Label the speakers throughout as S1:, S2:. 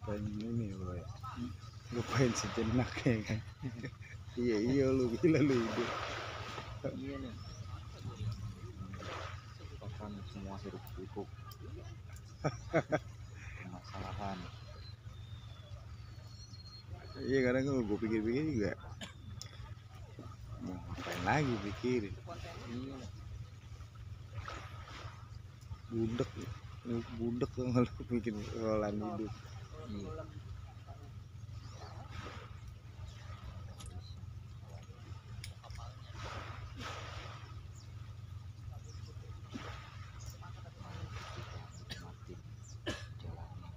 S1: pengen ini bro ya, lupain sejenak ya kan. Iya lu gila lu hidup.
S2: Iya nih, bahkan semua hiruk pikuk permasalahan.
S1: Iya kadang kalau gue pikir-pikir juga mau ngapain lagi pikirin,
S2: Iya,
S1: budek budek tuh kalau bikin rolan hidup.
S2: iya. Nikmatin jalannya.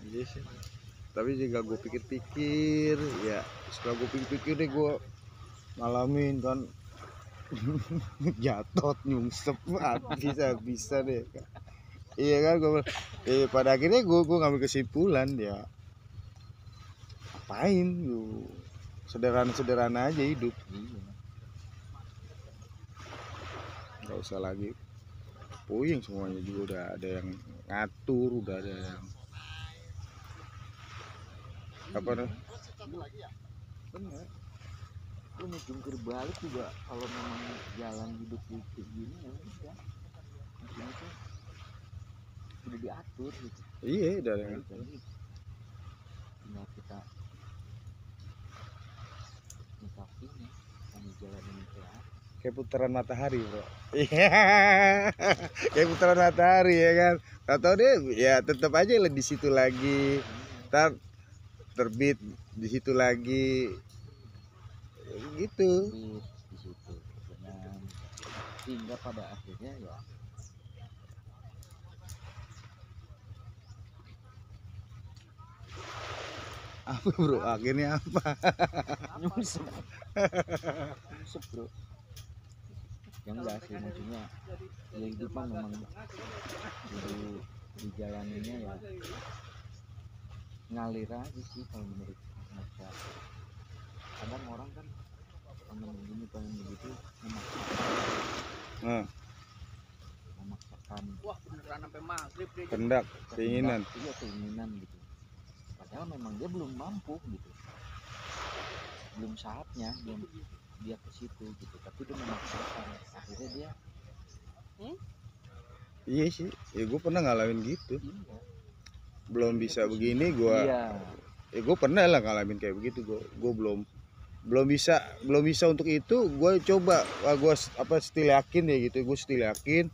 S1: Iya sih, tapi jika gue pikir-pikir ya, setelah gue pikir-pikir deh gue ngalamin kan. Jatuh nyungsep bisa deh. Iya kan gue, pada akhirnya gue ngambil kesimpulan ya, apain lu, sederhana aja hidup,
S2: Iya,
S1: nggak usah lagi puyeng, semuanya juga udah ada yang ngatur, udah ada yang apa nih.
S2: bener. Lu mau jungkir balik juga kalau memang jalan hidup lu kayak gini ya udah, maksudnya tuh udah diatur gitu.
S1: Iya udah ada yang
S2: Balik
S1: ngatur.
S2: lagi tinggal kita nyikapinya, sama jalanin kayak apa.
S1: Kayak putaran matahari bro. Iya. Kayak putaran matahari ya kan, atau deh ya tetap aja lah di situ lagi, ntar terbit di situ lagi gitu.
S2: Habis di situ tenang, hingga pada akhirnya ya
S1: Apa bro, akhirnya apa?
S2: nyungsep. Nyungsep bro. Yang enggak sih, maksudnya ya hidup mah memang kudu dijalaninnya ya ngalir aja sih kalau menurut mereka. Kadang orang kan pengen begini pengen begitu,
S1: Nah,
S2: memaksakan
S3: Wah beneran sampai maghrib deh.
S1: kendak, keinginan.
S2: Iya, keinginan gitu, padahal memang dia belum mampu gitu, belum saatnya dia ke situ gitu, tapi dia memaksakan, akhirnya dia
S1: Iya sih, ya gue pernah ngalamin gitu.
S2: iya.
S1: Belum bisa begini gue,
S2: Iya,
S1: ya gue pernah lah ngalamin kayak begitu. Gue belum bisa untuk itu. Gue coba, gue apa still yakin ya gitu. Gue still yakin,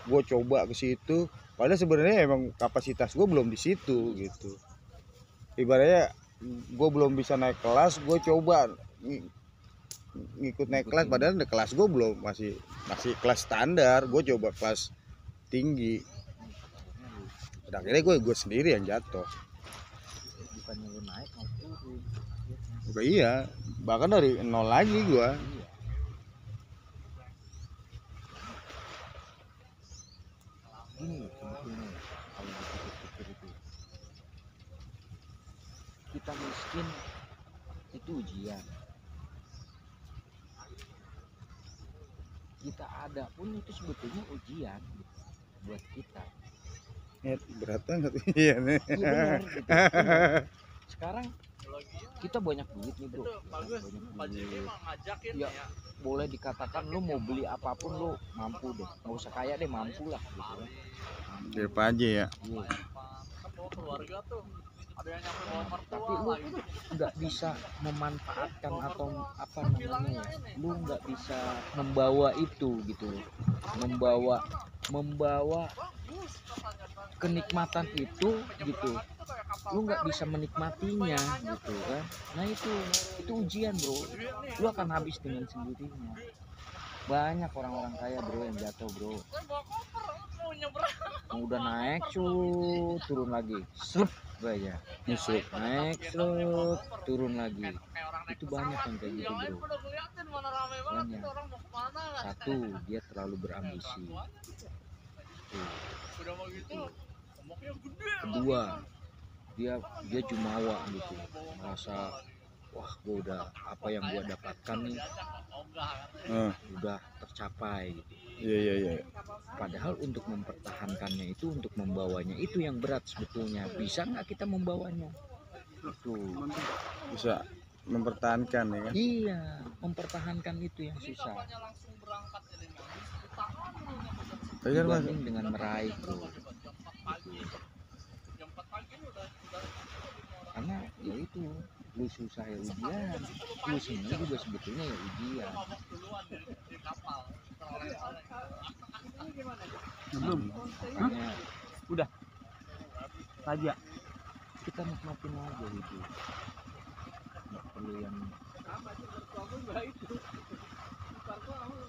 S1: gue coba ke situ. Padahal sebenarnya emang kapasitas gue belum di situ gitu. Ibaratnya gue belum bisa naik kelas, gue coba ngikut naik kelas. Padahal di kelas gue belum, masih kelas standar. Gue coba kelas tinggi. Dan akhirnya gue sendiri yang jatuh.
S2: bukannya lu naik mau turun.
S1: Udah iya, bahkan dari nol lagi gue.
S2: Iya, gini loh sebetulnya kalau dipikir-pikir itu, kita miskin itu ujian, kita ada pun itu sebetulnya ujian gitu, buat kita.
S1: Berat banget. Iya nih.
S2: Iya benar gitu, benar. Sekarang kita banyak duit nih bro,
S3: Bagus.
S2: banyak
S3: Jadi
S2: duit,
S3: emang ngajakin
S2: ya
S3: ya.
S2: boleh dikatakan lu mau beli apapun lu mampu deh, nggak usah kaya deh, mampu lah gitu kan.
S1: Dia apa aja ya.
S2: Iya.
S3: Kan bawa keluarga tuh. Ada yang nyampe bawa mertua
S2: Tapi lu
S3: lagi.
S2: nggak bisa memanfaatkan atau apa namanya ya, lu nggak bisa membawa itu gitu loh, membawa kenikmatan itu gitu, lu nggak bisa menikmatinya gitu kan. Nah itu ujian bro, lu akan habis dengan sendirinya. Banyak orang-orang kaya bro yang jatuh bro,
S3: Saya bawa koper mau nyebrang.
S2: udah naik turun lagi slep aja,
S1: Nyusup.
S2: naik slep turun lagi.
S3: Kayak orang naik
S2: Itu banyak yang kayak gitu
S3: Yang lain
S2: bro.
S3: udah ngeliatin mana rame banget
S2: Banyak.
S3: itu orang mau kemana.
S2: Satu, dia terlalu berambisi. Tuh.
S3: Udah mau gitu, ngomongnya gede.
S2: Kedua, dia jumawa gitu, merasa wah gue udah apa yang gue dapatkan nih
S1: Eh,
S2: udah tercapai gitu.
S1: iya.
S2: Padahal untuk mempertahankannya itu, untuk membawanya itu yang berat sebetulnya. Bisa nggak kita membawanya? Itu.
S1: Bisa mempertahankan ya kan.
S2: Iya, mempertahankan itu yang susah.
S1: Tapi kan Mas,
S2: Dibanding dengan meraih tuh. Gitu. Karena ya itu, lu susah ya ujian, lu seneng juga sebetulnya ya ujian.
S3: Belum.
S2: Makanya
S3: Udah. Saja.
S2: kita nikmatin aja gitu. Nggak perlu yang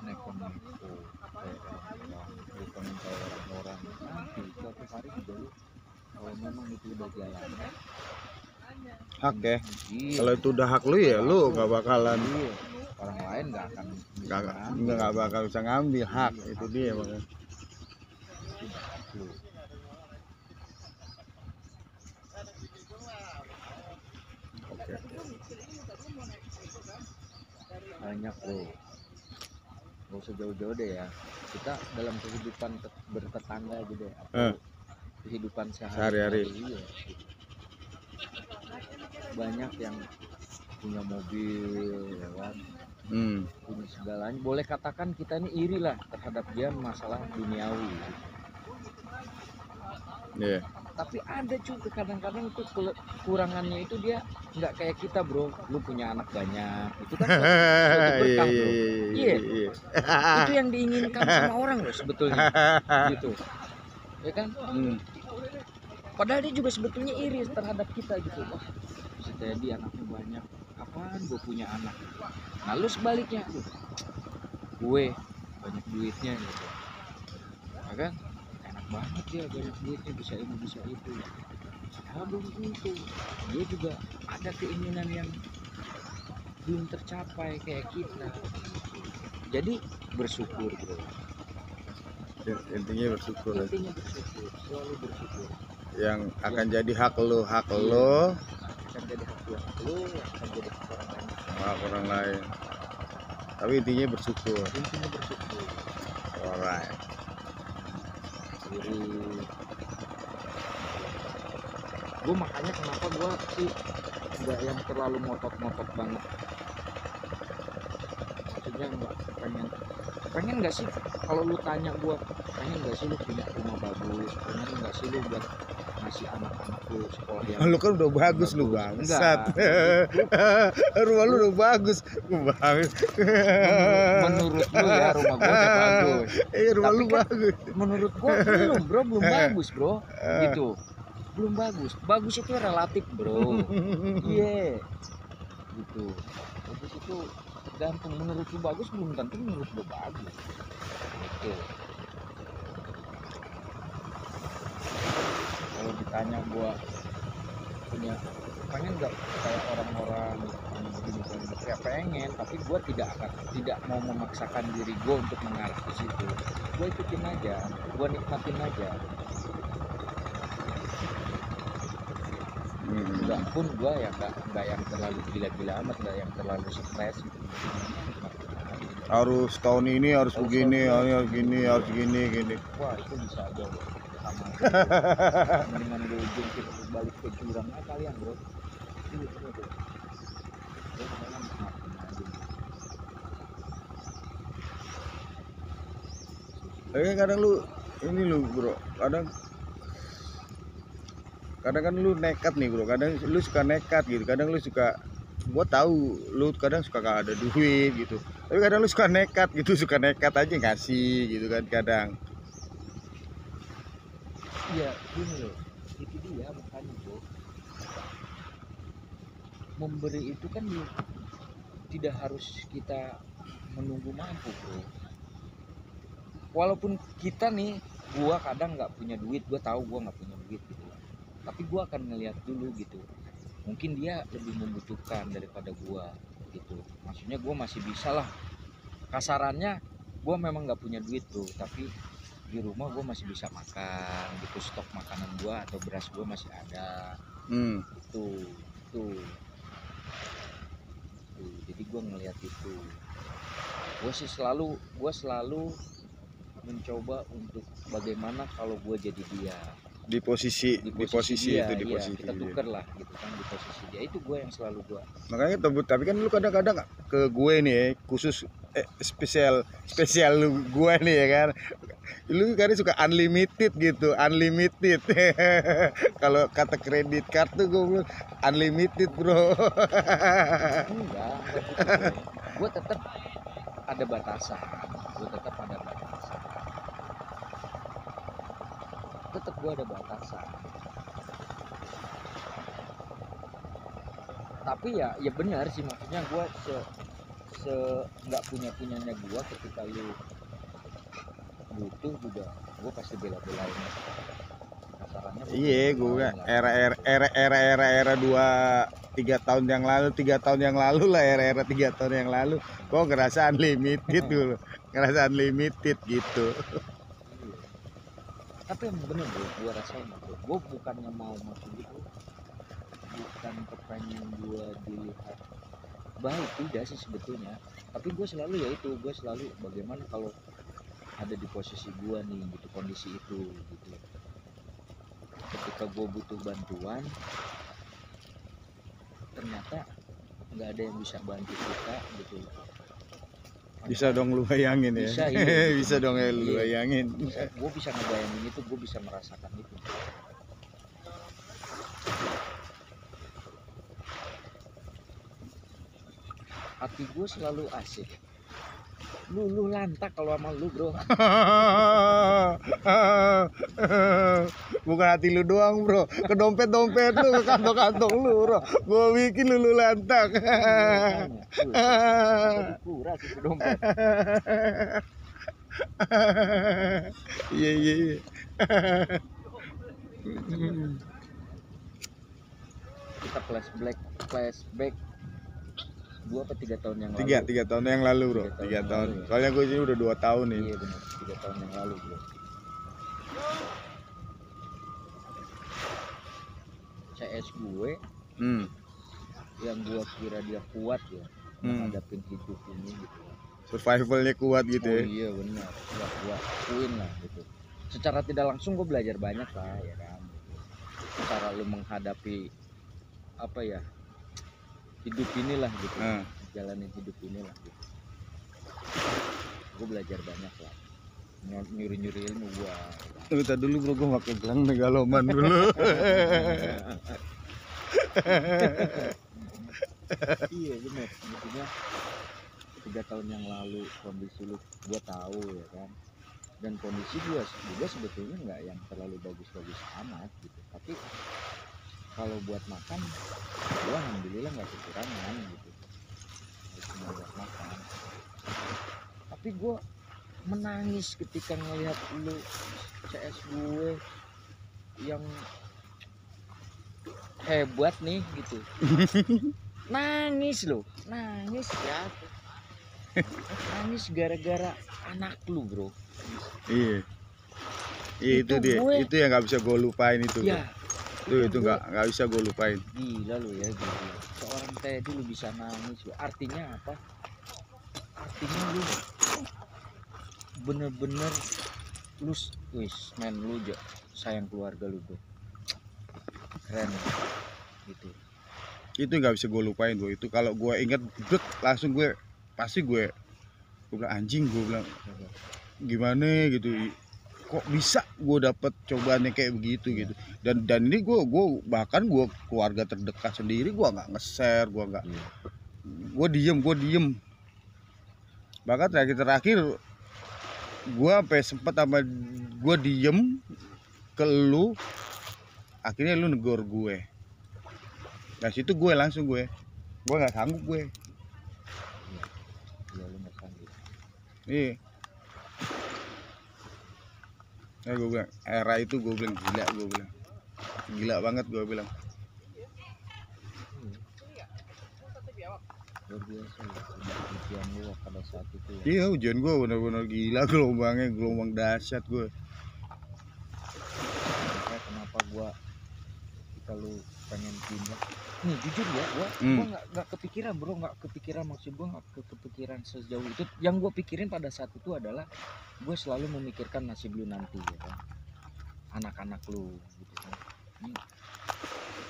S2: neko-neko kayak orang-orang, bukan kayak orang-orang. Nanti suatu hari juga lu kalau memang itu udah jalannya,
S1: hak ya.
S2: iya,
S1: Kalau itu udah hak lu ya lu nggak bakalan
S2: iya, orang lain nggak akan bisa ngambil.
S1: nggak bakal bisa ngambil hak itu dia makanya.
S2: Lu.
S1: Oke.
S2: Banyak bro, nggak usah jauh-jauh deh ya, kita dalam kehidupan bertetangga aja deh, atau kehidupan
S1: Sehari-hari.
S2: iya. Banyak yang punya mobil ya kan, punya segalanya, boleh katakan kita ini iri lah terhadap dia masalah duniawi.
S1: Iya.
S2: Tapi ada juga kadang-kadang itu kekurangannya itu dia nggak kayak kita bro, lu punya anak banyak itu kan suatu berkah bro. Iya. Itu yang diinginkan sama orang loh sebetulnya gitu ya kan. Padahal dia juga sebetulnya iri terhadap kita gitu, wah si Teddy anaknya banyak, apaan gue punya anak. Nah lu sebaliknya, gue banyak duitnya gitu ya kan, enak banget dia banyak duitnya, bisa ini bisa itu. Padahal belum tentu, dia juga ada keinginan yang belum tercapai kayak kita. Jadi bersyukur bro,
S1: Intinya bersyukur.
S2: intinya bersyukur, selalu bersyukur.
S1: Yang akan jadi hak lo
S2: Akan jadi hak lu, akan jadi hak orang lain.
S1: hak orang lain. Tapi intinya bersyukur.
S2: Intinya bersyukur.
S1: Alright.
S2: Iri. Gue makanya kenapa gue sih nggak yang terlalu ngotot-ngotot banget. Maksudnya nggak pengen nggak sih, kalau lu tanya gue pengen nggak sih lu punya rumah bagus, pengen nggak sih lu buat ngasih anak-anak lu sekolah yang
S1: Lu kan udah bagus lu bangsat. Rumah lu udah bagus.
S2: menurut lu ya rumah gue udah bagus.
S1: Rumah
S2: Tapi
S1: lu
S2: kan
S1: bagus.
S2: menurut gue belum bro, belum bagus bro gitu, belum bagus. Bagus itu relatif bro. Iya gitu, bagus itu tergantung. Menurut lu bagus belum tentu menurut lu bagus gitu. Kalau ditanya gua punya pengen nggak kayak orang-orang yang begini ya pengen, tapi gua tidak mau memaksakan diri gua untuk mengarah ke situ. Gua ikutin aja, gua nikmatin aja. Enggak pun gua ya enggak yang terlalu gila-gila amat, enggak yang terlalu stres.
S1: Harus tahun ini harus begini, harus gini, harus gini.
S2: Wah itu bisa aja bro, sama mendingan gue jungkir balik ke jurang aja kalian bro. Itu bro. Gue sekarang nikmatin aja.
S1: Tapi kadang lu ini lu bro, kadang kan lu nekat nih bro, kadang lu suka nekat gitu, kadang lu suka, gua tahu lu kadang suka gak ada duit gitu, tapi kadang lu suka nekat gitu, suka nekat aja ngasih gitu kan kadang.
S2: Iya gini loh, itu dia makanya bro, memberi itu kan tidak harus kita menunggu mampu bro. Walaupun kita nih, gua kadang nggak punya duit, gua tahu gua nggak punya duit gitu, tapi gua akan ngeliat dulu gitu, mungkin dia lebih membutuhkan daripada gua gitu. Maksudnya gua masih bisa lah, kasarannya gua memang nggak punya duit tuh, tapi di rumah gua masih bisa makan gitu, stok makanan gua atau beras gua masih ada. Tuh itu. Jadi gue ngelihat itu, gue selalu mencoba untuk bagaimana kalau gue jadi dia,
S1: di posisi
S2: dia,
S1: itu, di
S2: iya,
S1: posisi
S2: kita
S1: dia.
S2: tuker lah gitu kan, di posisi dia. Itu gue yang selalu gue
S1: Makanya tapi kan lu kadang-kadang ke gue nih ya, khusus spesial lu gue nih ya kan, lu kan suka unlimited gitu, unlimited. Kalau kata kredit card tuh gue bilang unlimited bro.
S2: enggak gitu. Gue tetap ada batasan, tetap gue ada batasan. Tapi ya benar sih, maksudnya gue se nggak punyanya gue, ketika lu butuh juga gue pasti bela-belain kasarannya.
S1: Iya, gue era 3 tahun yang lalu lah, era 3 tahun yang lalu gue ngerasa unlimited dulu, ngerasa unlimited gitu.
S2: Iya. Tapi yang bener bro, gue rasain bro, gue bukannya mau masuk gitu, bukan kepengen gue dilihat baik, tidak sih sebetulnya. Tapi gue selalu bagaimana kalau ada di posisi gue nih gitu, kondisi itu gitu. Ketika gue butuh bantuan, ternyata nggak ada yang bisa bantu kita gitu.
S1: Bisa dong lu bayangin ya.
S2: Bisa, iya,
S1: Bisa
S2: gitu.
S1: dong ya lu
S2: Iya.
S1: bayangin.
S2: Gue bisa ngebayangin itu, gue bisa merasakan itu. Hati gue selalu asik. Lu lantak kalau sama lu bro.
S1: Bukan hati lu doang bro, ke dompet lu, ke kantong lu bro, gua bikin lu lantak.
S2: Kuras itu dompet.
S1: Iya.
S2: Kita flashback 2 atau 3 tahun yang lalu.
S1: 3 tahun yang lalu bro, 3 tahun.
S2: Lalu, ya.
S1: Soalnya gue ini udah 2 tahun nih.
S2: Iya benar, 3 tahun yang lalu bro. CS gue yang gue kira dia kuat ya, menghadapin hidup ini gitu.
S1: Survivalnya kuat gitu ya.
S2: Iya benar, gue akuin lah gitu. Secara tidak langsung gue belajar banyak lah ya kan. Cara lu menghadapi apa ya, hidup inilah gitu, jalanin hidup inilah gitu. Gue belajar banyak lah, nyuri ilmu gue.
S1: Minta dulu bro, gue pakai gelang megaloman dulu.
S2: Iya benar, maksudnya 3 tahun yang lalu kondisi lu gue tahu ya kan, dan kondisi gue juga sebetulnya nggak yang terlalu bagus-bagus amat gitu. Tapi kalau buat makan, gue alhamdulillah nggak kekurangan gitu, cuma buat makan. Tapi gue menangis ketika ngelihat lu CS gue yang hebat nih gitu. Nangis loh, nangis ya. Nangis gara-gara anak lu bro.
S1: Iya. Itu dia,
S2: gue,
S1: itu yang nggak bisa gue lupain itu.
S2: Ya,
S1: itu nggak bisa gue lupain.
S2: Gila lu ya, gila. Seorang Teddy lu bisa nangis. Artinya apa? Artinya lu bener-bener lu sayang keluarga lu bro. Keren gitu.
S1: Itu nggak bisa gue lupain bro. Itu kalau gue inget langsung gue bilang anjing, gue bilang gimana gitu, kok bisa gue dapet cobaan yang kayak begitu gitu. Dan ini gue bahkan gue keluarga terdekat sendiri gue nggak nge-share, gue diem. Bahkan terakhir gue sampai sempet sama gue diem ke lu, akhirnya lu negor gue. Nah situ gue langsung gue nggak sanggup gue.
S2: Iya lu nggak sanggup.
S1: Iya. Nah, gue bilang era itu gue bilang gila banget gue bilang.
S2: Luar biasa ujian lu pada saat itu ya.
S1: Iya ujian gue benar-benar gila, gelombang dahsyat gue.
S2: Makanya kenapa gue ketika lu pengen pindah nih jujur ya gua nggak kepikiran bro, nggak kepikiran, maksud gua nggak kepikiran sejauh itu. Yang gua pikirin pada saat itu adalah gue selalu memikirkan nasib lu nanti ya kan, anak-anak lu gitu kan. Ini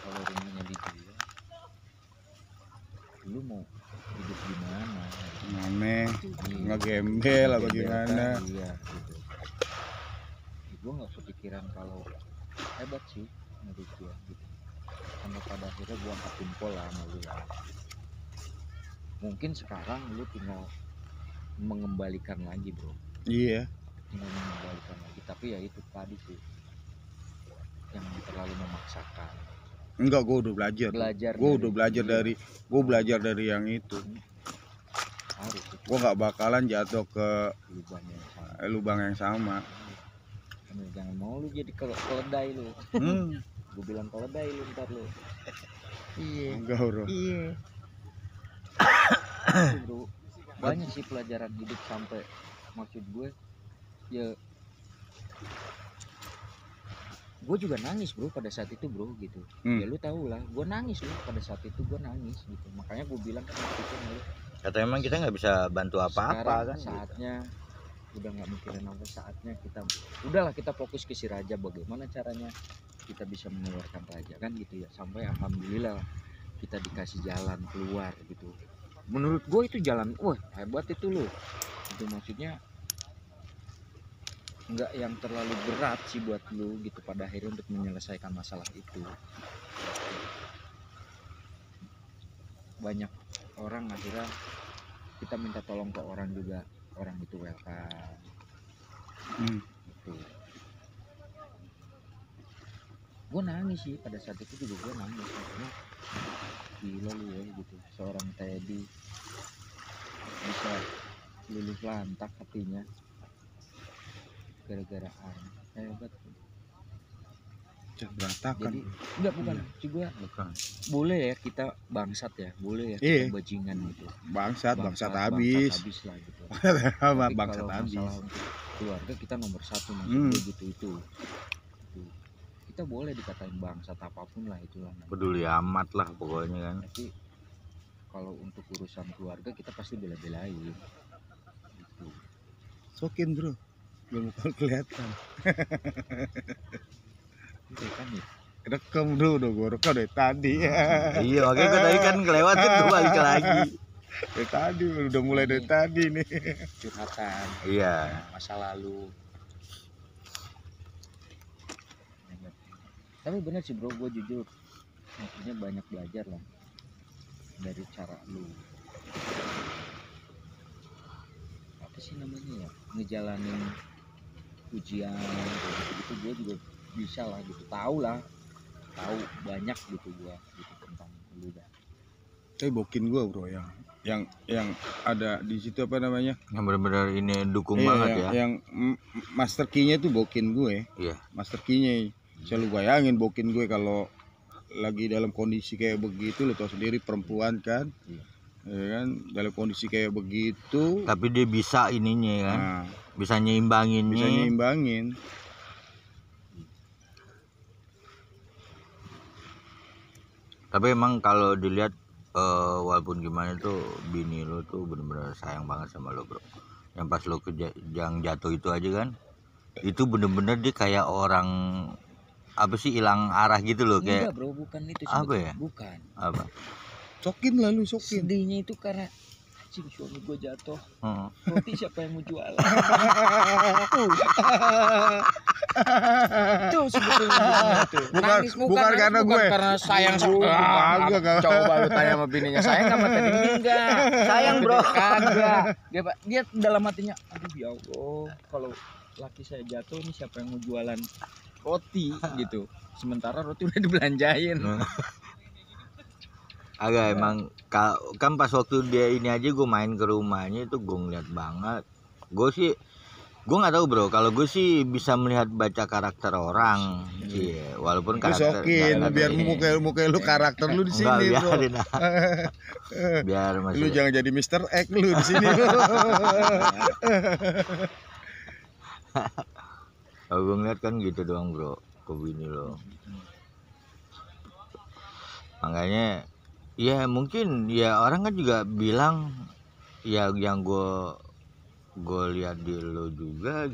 S2: kalau rumahnya dijual lu mau hidup gimana
S1: Aneh,
S2: gitu.
S1: ngegembel apa gimana.
S2: Iya gitu. Gue nggak kepikiran kalau hebat sih menurut gue gitu. Sampai pada akhirnya gue angkat jempol lah sama lu lah. Mungkin sekarang lu tinggal mengembalikan lagi bro,
S1: Iya.
S2: tinggal mengembalikan lagi, tapi ya itu tadi sih yang terlalu memaksakan.
S1: Enggak, gue udah belajar. Gue udah belajar dari yang itu.
S2: Harus
S1: Gue nggak bakalan jatuh ke
S2: lubang yang sama.
S1: lubang yang sama.
S2: Jangan mau lu jadi keledai lu. Gue bilang keledai lu ntar lu. Iya.
S1: Enggak bro.
S2: Iya. Bro, banyak sih pelajaran hidup sampai maksud gue ya. Gue juga nangis bro pada saat itu bro gitu. Ya lu tahu lah, gue nangis loh pada saat itu, gue nangis gitu. Makanya gue bilang kan waktu itu lu.
S4: Kata emang kita nggak bisa bantu apa-apa kan?
S2: Saatnya udah nggak mikirin apa, saatnya kita udahlah kita fokus ke si Raja, bagaimana caranya kita bisa mengeluarkan Raja kan gitu ya. Sampai alhamdulillah kita dikasih jalan keluar gitu. Menurut gue itu jalan, wah hebat itu lo. Itu maksudnya nggak yang terlalu berat sih buat lu gitu pada akhirnya untuk menyelesaikan masalah itu. Banyak orang akhirnya kita minta tolong ke orang juga, orang itu welcome gitu. Gue nangis sih pada saat itu juga, gue nangis karena gila lu ya gitu, seorang Teddy bisa luluh lantak hatinya gara-gara hebat.
S1: Berantakan.
S2: Jadi enggak bukan juga boleh ya kita bangsat ya, boleh ya kita bajingan gitu.
S1: Bangsat habis
S2: lah gitu.
S1: Bangsat habis.
S2: Untuk keluarga kita nomor satu maksudnya gitu itu. Kita boleh dikatain bangsat apapun lah itulah.
S4: Peduli amat lah pokoknya kan.
S2: Tapi kalau untuk urusan keluarga kita pasti bela-belain. Gitu.
S1: Sokin bro. Belum kelihatan.
S2: Itu kan ya.
S1: Rekam dulu dong, gue rekam dari tadi.
S4: Iya, makanya gue tadi kan kelewat tuh balik lagi.
S1: Dari tadi udah mulai dari tadi nih.
S2: Curhatan.
S4: Iya.
S2: Masa lalu. Tapi bener sih bro, gue jujur maksudnya banyak belajar lah dari cara lu apa sih namanya ya, ngejalanin ujian gitu, gue juga bisa lah gitu, tahu banyak gitu gue gitu tentang lu dah.
S1: Tapi bokin gue bro yang ada di situ apa namanya?
S4: Yang benar-benar ini dukung banget ya.
S1: Yang master key-nya itu bokin gue.
S4: Iya.
S1: Master key-nya. Saya lu bayangin bokin gue kalau lagi dalam kondisi kayak begitu, lu tau sendiri perempuan kan.
S2: Iya.
S1: Ya kan, dalam kondisi kayak begitu.
S4: Tapi dia bisa ininya kan.
S1: Nah,
S4: bisa nyeimbanginnya.
S1: bisa nyimbangin.
S4: Tapi emang kalau dilihat walaupun gimana tuh bini lo tuh bener-bener sayang banget sama lo bro. Yang pas lo yang jatuh itu aja kan, itu bener-bener dia kayak orang apa sih, hilang arah gitu loh kayak.
S2: Enggak bro, bukan itu
S4: apa ya?
S2: Bukan.
S4: Apa?
S1: Sokin lah lu, sokin.
S2: Sedihnya itu karena anjing suami gue jatuh. Roti siapa yang mau jual? Tuh sebetulnya tuh.
S1: Bukan karena gue.
S2: Karena sayang sama coba lu tanya sama bininya, sayang sama tadi enggak. Sayang bro. Kagak. Dia dalam hatinya, aduh ya Allah, kalau laki saya jatuh nih siapa yang mau jualan roti gitu. Sementara roti udah dibelanjain.
S4: Agak emang kan pas waktu dia ini aja gue main ke rumahnya itu gue ngeliat banget. Gue nggak tahu bro, kalau gue sih bisa melihat baca karakter orang. Iya, walaupun karakter.
S1: Sokin biar muka lu karakter lu di sini bro.
S4: Biar masih.
S1: Lu jangan jadi Mr. X lu di sini.
S4: Kalau gue ngeliat kan gitu doang bro, ke bini lo. Makanya ya mungkin ya orang kan juga bilang ya yang gue lihat di lo juga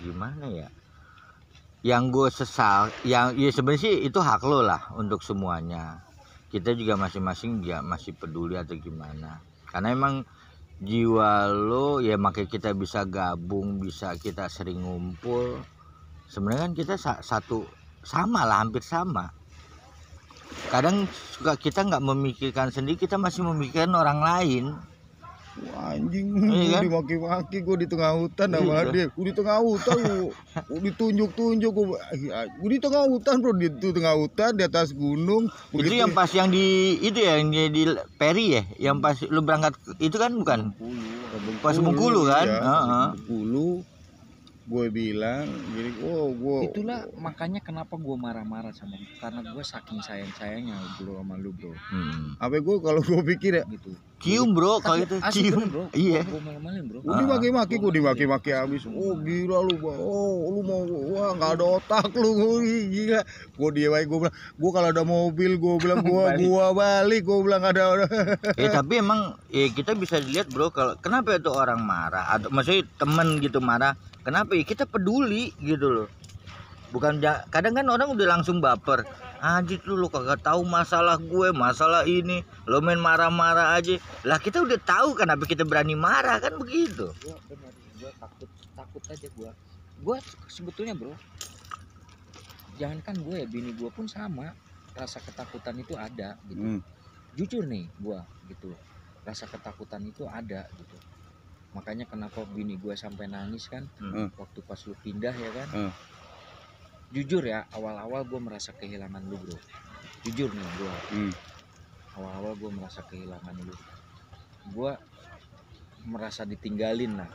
S4: gimana ya, yang gue sesal yang ya sebenarnya sih itu hak lo lah untuk semuanya, kita juga masing-masing ya masih peduli atau gimana, karena emang jiwa lo ya makanya kita bisa gabung, bisa kita sering ngumpul, sebenarnya kan kita satu sama lah, hampir sama. Kadang suka kita nggak memikirkan sendiri, kita masih memikirkan orang lain.
S1: Wah, anjing,
S4: Iya kan?
S1: dimaki-maki gue di tengah hutan sama
S4: Iya.
S1: dia. Gue di tengah hutan, gue ditunjuk-tunjuk, gue di tengah hutan bro, di tengah hutan di atas gunung.
S4: Itu yang pas yang di itu ya, yang di Peri ya, yang pas lu berangkat itu kan bukan? Pas Bengkulu kan?
S1: Iya,
S4: Heeh.
S1: Bengkulu. Gue bilang gini, gue
S2: Itulah makanya kenapa gue marah-marah sama lu, karena gue saking sayangnya bro sama lu bro,
S1: apa gue kalau gue pikir ya,
S2: gitu.
S4: Cium bro, kalau itu
S2: Asli
S4: cium.
S2: bener, bro.
S4: Iya.
S2: Gue malu-maluin bro.
S1: gue dimaki-maki habis. Oh gila lu, lu mau, wah nggak ada otak lu, gila. Gue dia baik, gue bilang, gue kalau ada mobil gue bilang gue balik, gue bilang ada.
S4: Tapi emang kita bisa dilihat bro, kalau kenapa itu orang marah atau maksudnya temen gitu marah, kenapa ya kita peduli gitu loh. Bukan kadang kan orang udah langsung baper, anjir lu kagak tahu masalah gue, masalah ini lo main marah-marah aja lah, kita udah tahu kenapa kita berani marah kan begitu.
S2: Gue bener, gue takut aja gue sebetulnya bro, jangankan gue ya, bini gue pun sama, rasa ketakutan itu ada gitu. Jujur nih gue gitu, rasa ketakutan itu ada gitu. Makanya kenapa bini gue sampai nangis kan waktu pas lu pindah ya kan. Jujur ya, awal-awal gue merasa kehilangan lu bro, jujur nih gue. Awal-awal gue merasa kehilangan lu, gue merasa ditinggalin lah,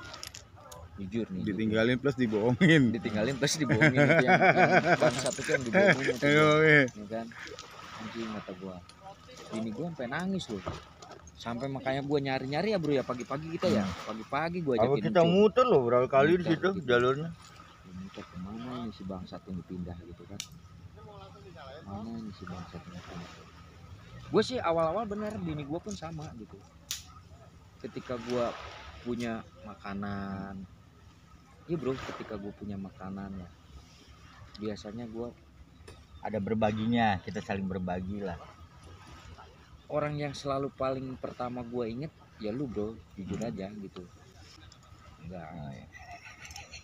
S2: jujur nih.
S1: Ditinggalin plus dibohongin.
S2: Ditinggalin plus dibohongin itu yang bangsa itu yang dibohongin itu ya kan. Anjing kata gue, bini gue sampai nangis loh, sampai makanya gue nyari-nyari ya bro ya, pagi-pagi kita ya, pagi-pagi gue ajakin
S4: Kita muter loh berapa kali di situ
S2: gitu.
S4: jalurnya.
S2: Muter kemana ini si bangsat yang dipindah gitu kan, mana ini si bangsat yang dipindah. Gue sih awal-awal bener, bini gue pun sama gitu, ketika gue punya makanan, iya bro, ketika gue punya makanan ya biasanya gue
S4: Ada berbaginya, kita saling berbagi lah.
S2: orang yang selalu paling pertama gue inget ya lu bro, jujur aja gitu. Enggak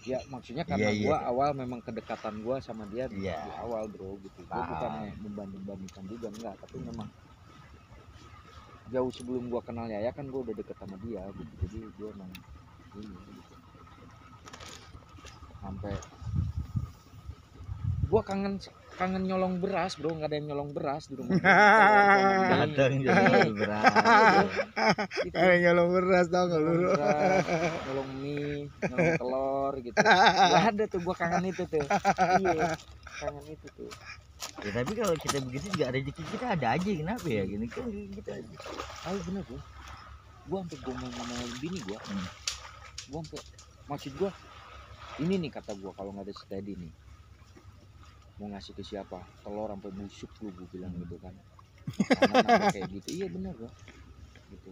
S2: ya, maksudnya karena
S4: Iya.
S2: gue awal memang kedekatan gue sama dia di
S4: Iya.
S2: awal bro gitu. Gue bukan membanding-bandingkan juga enggak, tapi memang jauh sebelum gue kenal Yaya kan gue udah deket sama dia gitu. Jadi gue emang ini gitu. Sampai gue kangen nyolong beras bro, nggak ada yang nyolong beras di rumah.
S4: Datang
S2: Iya.
S4: jadi berat.
S2: Gitu.
S1: Nyolong beras tau gak lu?
S2: Nyolong beras, nyolong mie, nyolong telur gitu. Gak ada tuh, gue kangen itu tuh. Iya, kangen itu tuh.
S4: Ya, tapi kalau kita begitu juga rezeki kita ada aja, kenapa ya gini kan gitu aja.
S2: Ayo bener bro, gue sampai gue mau ngomongin bini gue, gue sampai maksud gue ini nih kata gue, kalau nggak ada steady nih mau ngasih ke siapa, telur sampai busuk lu, gue bilang gitu kan. Makanan sampai kayak gitu, iya bener gue gitu,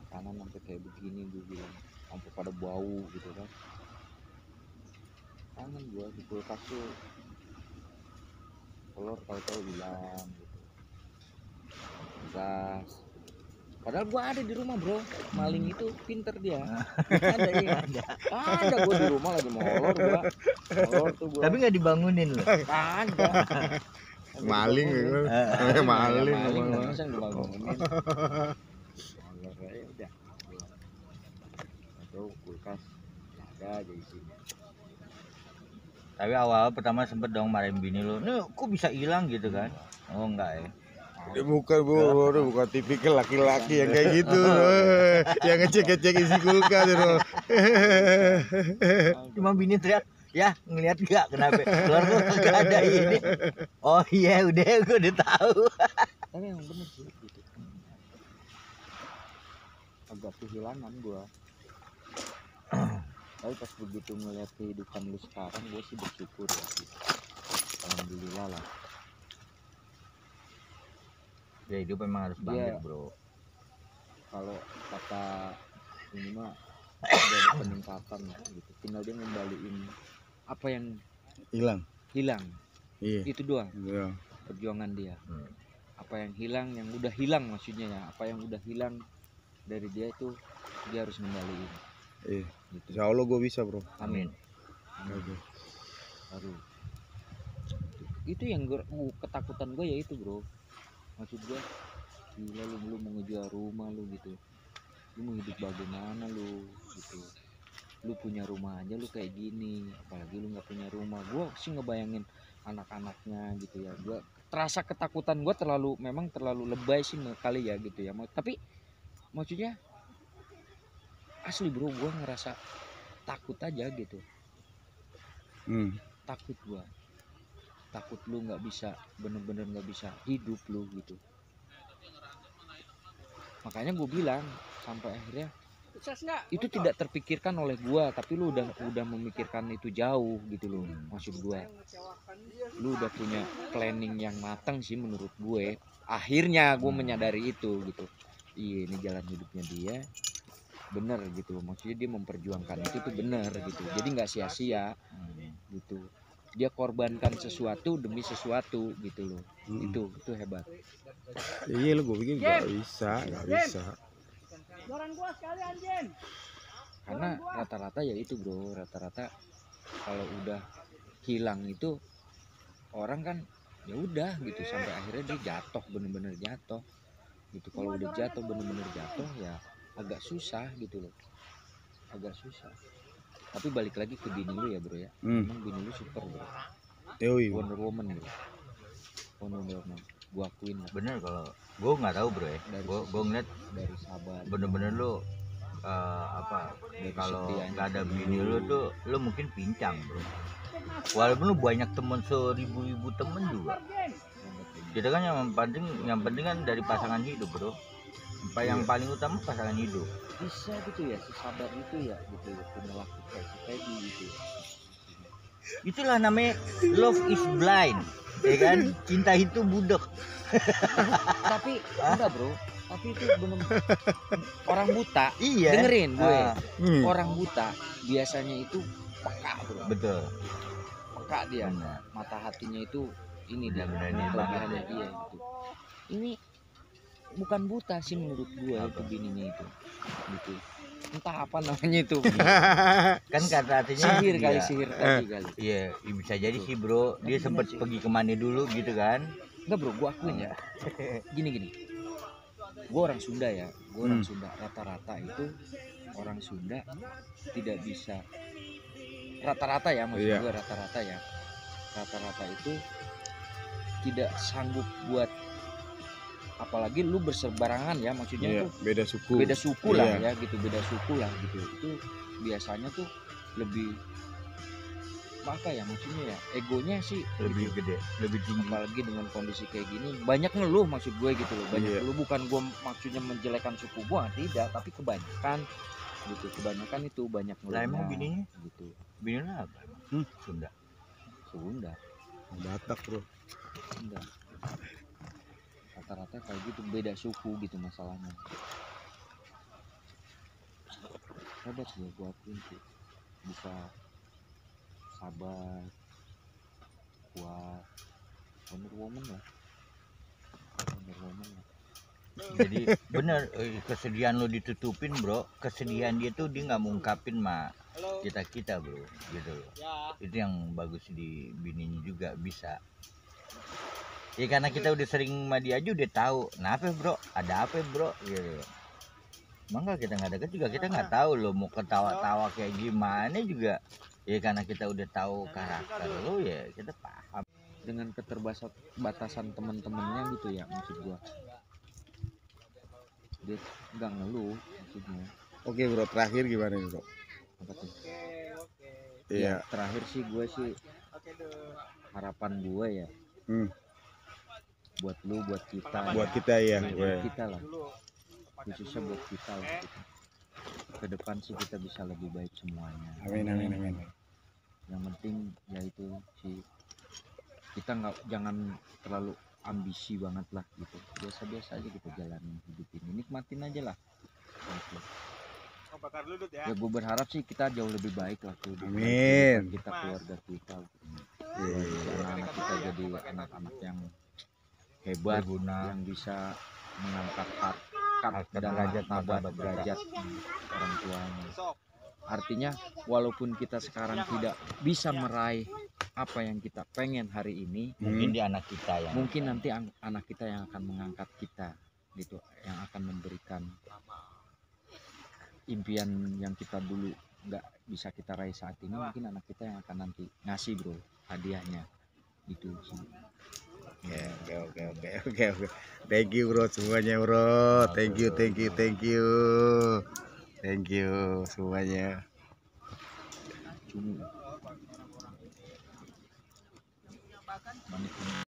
S2: makanan sampai kayak begini gue bilang, sampai pada bau gitu kan. Kangen gue di kulkas tuh telur tahu-tahu hilang gitu, gas. Padahal gua ada di rumah bro, maling itu pinter dia. Ada iya, ada gua di rumah lagi molor tuh gua.
S4: Tapi nggak dibangunin loh.
S2: Ada.
S1: Maling gitu. Maling.
S2: Maling masa yang dibangunin. Molor ya udah. Atau kulkas ada aja isinya.
S4: Tapi awal pertama sempet dong marahin bini lu, nih kok bisa hilang gitu kan? Oh enggak ya.
S1: Bukan tipikal laki-laki yang kayak gitu, yang ngecek isi kulkas itu.
S4: Cuma bini teriak, ya ngelihat gak kenapa? Keluar lu gak ada ini. Oh iya udah, gue udah tahu.
S2: Tapi yang bener sih gitu. Agak kehilangan gua. Tapi pas begitu ngeliat kehidupan lu sekarang, gue sih bersyukur ya gitu. Alhamdulillah lah.
S4: Ya hidup memang harus bangkit
S2: Dia-
S4: bro.
S2: Kalau kata ini mah udah ada peningkatan lah gitu, tinggal dia ngembaliin apa yang
S1: Hilang.
S2: hilang,
S1: Iya.
S2: itu doang
S1: Iya.
S2: perjuangan dia.
S4: Hmm.
S2: Apa yang hilang, yang udah hilang maksudnya ya, apa yang udah hilang dari dia itu dia harus ngembaliin
S1: Iya.
S2: gitu.
S1: Insya Allah gue bisa bro.
S4: Amin.
S1: Oke.
S2: Baru itu yang ketakutan gue ya itu bro, maksud gue gila lu mau ngejual rumah lu gitu, lu mau hidup bagaimana lu gitu, lu punya rumah aja lu kayak gini, apalagi lu nggak punya rumah. Gue sih ngebayangin anak-anaknya gitu ya, gue terasa ketakutan gue memang terlalu lebay sih kali ya gitu ya, tapi maksudnya asli bro, gue ngerasa takut aja gitu, takut gue, takut lu nggak bisa, bener-bener nggak bisa hidup lu gitu. Makanya gue bilang sampai akhirnya itu tidak terpikirkan oleh gua, tapi lu udah memikirkan itu jauh gitu loh. Maksud gua, lu udah punya planning yang matang sih menurut gue. Akhirnya gue menyadari itu gitu. Iya, ini jalan hidupnya dia bener gitu. Maksudnya dia memperjuangkan itu tuh bener gitu. Jadi nggak sia-sia gitu. Dia korbankan sesuatu demi sesuatu gitu loh. Itu hebat.
S1: Iya lo gue pikir nggak bisa.
S2: Karena rata-rata ya itu bro, rata-rata kalau udah hilang itu orang kan ya udah gitu, sampai akhirnya dia jatuh, bener-bener jatuh gitu. Kalau udah jatuh bener-bener jatuh ya agak susah gitu loh, agak susah. Tapi balik lagi ke bini lu ya bro ya, emang bini lu super bro,
S1: Yoi.
S2: Wonder Woman bro, Wonder Woman, gua akuin lah.
S4: Bener, kalau gue nggak tahu bro ya,
S2: Dari
S4: gue ngeliat
S2: dari sabar
S4: bener-bener lu apa,
S2: dari
S4: kalau
S2: kesedihan.
S4: nggak ada bini lu tuh lu mungkin pincang bro. Walaupun lu banyak temen, seribu-ribu temen juga, kita kan yang penting kan dari pasangan hidup bro. Yang paling utama pasangan hidup.
S2: Bisa gitu ya, si sabar itu ya gitu, punya waktu kayak si Peggy gitu.
S4: Itulah namanya love is blind, ya kan? Cinta itu budak.
S2: Tapi enggak bro, tapi itu bener orang buta.
S4: Iya.
S2: Dengerin gue,
S1: Orang
S2: orang buta biasanya itu peka bro,
S4: Betul.
S2: peka dia,
S4: Benar.
S2: mata hatinya itu ini dia,
S4: Benar-benar ini
S2: kelebihannya dia gitu. Ini bukan buta sih menurut gue itu bininya itu gitu, entah apa namanya itu.
S4: Kan kata artinya
S2: Sihir kali,
S4: iya.
S2: sihir tadi kali.
S4: Iya, bisa jadi sih bro. Dia sempat pergi kemana dulu gitu kan?
S2: Enggak bro, gue akuin ya, gini gue orang Sunda ya, gue orang Sunda, rata-rata itu orang Sunda tidak bisa, rata-rata ya maksud gue, rata-rata ya, rata-rata itu tidak sanggup buat, apalagi lu bersebarangan ya, maksudnya tuh
S1: beda suku.
S2: beda suku lah ya gitu, beda suku lah gitu, itu biasanya tuh lebih apa ya, maksudnya ya egonya sih
S4: Lebih
S2: gitu.
S4: gede, lebih tinggi.
S2: Apalagi dengan kondisi kayak gini banyak ngeluh, maksud gue gitu loh, banyak
S1: Iya.
S2: ngeluh, bukan gue maksudnya menjelekan suku gue, tidak, tapi kebanyakan gitu, kebanyakan itu banyak
S4: Lah
S2: ngeluhnya
S4: emang bininya?
S2: gitu.
S4: Bininya apa? Sunda.
S2: Sunda,
S1: Batak bro.
S2: Sunda, rata-rata kayak gitu, beda suku gitu masalahnya. Hebat sih gue akuin sih, bisa sabar, kuat, Wonder Woman lah, Wonder Woman lah.
S4: Jadi bener, kesedihan lo ditutupin bro. Kesedihan dia tuh dia nggak mengungkapin sama kita bro, gitu loh. Itu yang bagus di bininya juga bisa. Ya karena kita udah sering sama dia aja udah tahu. Nah apa bro? Ada apa bro? Gitu. Mangga kita nggak deket juga kita nggak tahu lo mau ketawa-tawa kayak gimana juga. Ya karena kita udah tahu karakter lo ya kita paham.
S2: Dengan keterbatasan teman-temannya gitu ya, maksud gua dia nggak ngeluh maksudnya.
S1: Oke bro, terakhir gimana nih bro?
S2: Apa tuh?
S1: Iya.
S2: Terakhir sih gue sih, harapan gue ya buat lu, buat kita,
S1: Buat kita ya.
S2: buat kita lah, khususnya buat kita lah gitu. Ke depan sih kita bisa lebih baik semuanya.
S1: Amin.
S2: Yang penting yaitu sih, kita jangan terlalu ambisi banget lah gitu, biasa-biasa aja kita jalanin hidup ini, nikmatin aja lah gitu. Ya gue berharap sih kita jauh lebih baik lah tuh,
S1: Amin.
S2: kita, keluarga kita gitu.
S1: Iya.
S2: Anak-anak kita jadi anak-anak yang hebat,
S4: Berguna.
S2: yang bisa mengangkat harkat dan
S4: derajat,
S2: martabat
S4: martabat
S2: derajat orang tuanya. Artinya walaupun kita sekarang tidak bisa meraih apa yang kita pengen hari ini,
S4: Mungkin di anak kita yang
S2: mungkin nanti anak kita yang akan mengangkat kita gitu, yang akan memberikan impian yang kita dulu nggak bisa kita raih saat ini, mungkin anak kita yang akan nanti ngasih bro hadiahnya gitu sih.
S1: Oke. Thank you bro semuanya bro. Thank you semuanya.
S2: Cumi. Manis.